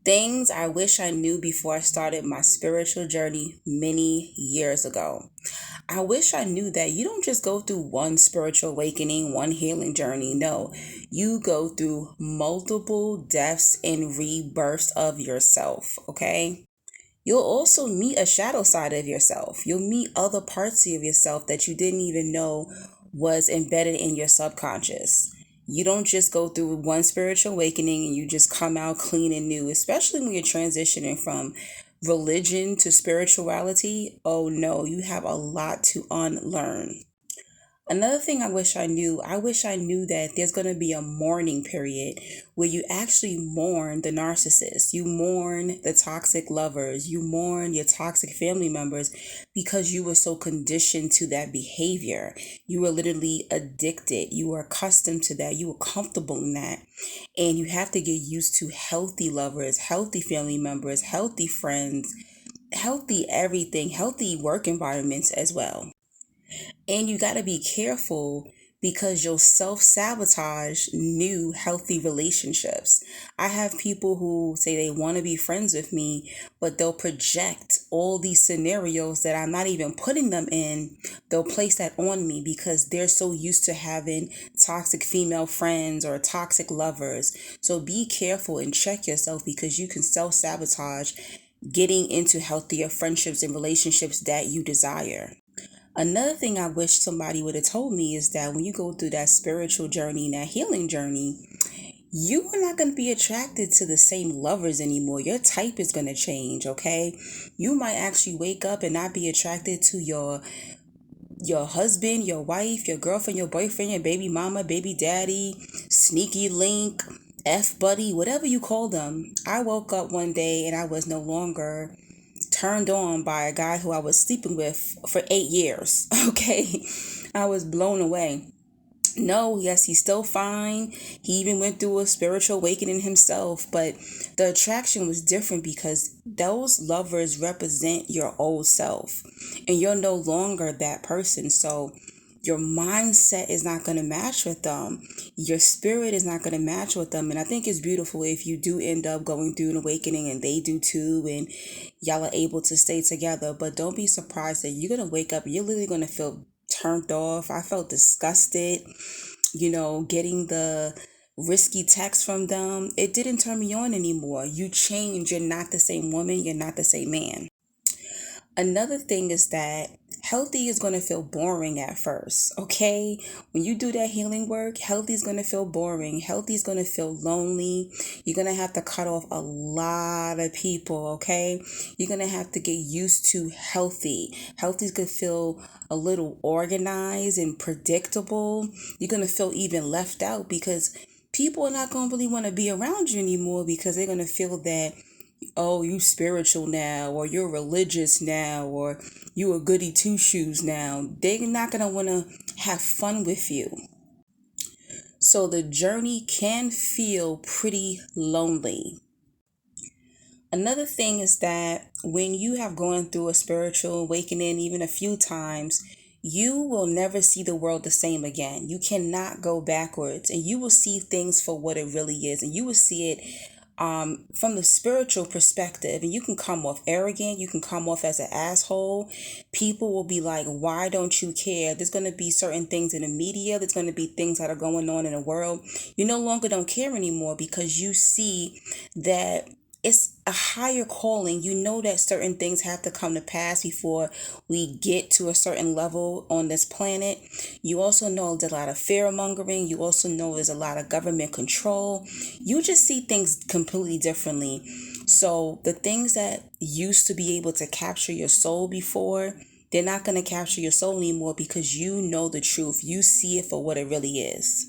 Things I wish I knew before I started my spiritual journey many years ago. I wish I knew that you don't just go through one spiritual awakening, one healing journey. No, you go through multiple deaths and rebirths of yourself, okay? You'll also meet a shadow side of yourself. You'll meet other parts of yourself that you didn't even know was embedded in your subconscious. You don't just go through one spiritual awakening and you just come out clean and new, especially when you're transitioning from religion to spirituality. Oh no, you have a lot to unlearn. Another thing I wish I knew that there's going to be a mourning period where you actually mourn the narcissist. You mourn the toxic lovers. You mourn your toxic family members because you were so conditioned to that behavior. You were literally addicted. You were accustomed to that. You were comfortable in that. And you have to get used to healthy lovers, healthy family members, healthy friends, healthy everything, healthy work environments as well. And you got to be careful because you'll self sabotage new healthy relationships. I have people who say they want to be friends with me, but they'll project all these scenarios that I'm not even putting them in. They'll place that on me because they're so used to having toxic female friends or toxic lovers. So be careful and check yourself because you can self sabotage getting into healthier friendships and relationships that you desire. Another thing I wish somebody would have told me is that when you go through that spiritual journey and that healing journey, you are not going to be attracted to the same lovers anymore. Your type is going to change, okay? You might actually wake up and not be attracted to your husband, your wife, your girlfriend, your boyfriend, your baby mama, baby daddy, sneaky link, F buddy, whatever you call them. I woke up one day and I was no longer turned on by a guy who I was sleeping with for 8 years. Okay. I was blown away. No, yes, he's still fine. He even went through a spiritual awakening himself, but the attraction was different because those lovers represent your old self and you're no longer that person. So your mindset is not going to match with them. Your spirit is not going to match with them. And I think it's beautiful if you do end up going through an awakening and they do too, and y'all are able to stay together. But don't be surprised that you're going to wake up, you're literally going to feel turned off. I felt disgusted, getting the risky text from them. It didn't turn me on anymore. You change. You're not the same woman. You're not the same man. Another thing is that healthy is going to feel boring at first, okay? When you do that healing work, healthy is going to feel boring. Healthy is going to feel lonely. You're going to have to cut off a lot of people, okay? You're going to have to get used to healthy. Healthy is going to feel a little organized and predictable. You're going to feel even left out because people are not going to really want to be around you anymore because they're going to feel that, oh, you spiritual now, or you're religious now, or you a goody two shoes now. They're not going to want to have fun with you. So the journey can feel pretty lonely. Another thing is that when you have gone through a spiritual awakening, even a few times, you will never see the world the same again. You cannot go backwards, and you will see things for what it really is, and you will see it from the spiritual perspective. And you can come off arrogant, you can come off as an asshole. People will be like, why don't you care? There's going to be certain things in the media, there's going to be things that are going on in the world. You no longer don't care anymore because you see that it's a higher calling. You know that certain things have to come to pass before we get to a certain level on this planet. You also know there's a lot of fear mongering. You also know there's a lot of government control. You just see things completely differently. So the things that used to be able to capture your soul before, they're not going to capture your soul anymore because you know the truth. You see it for what it really is.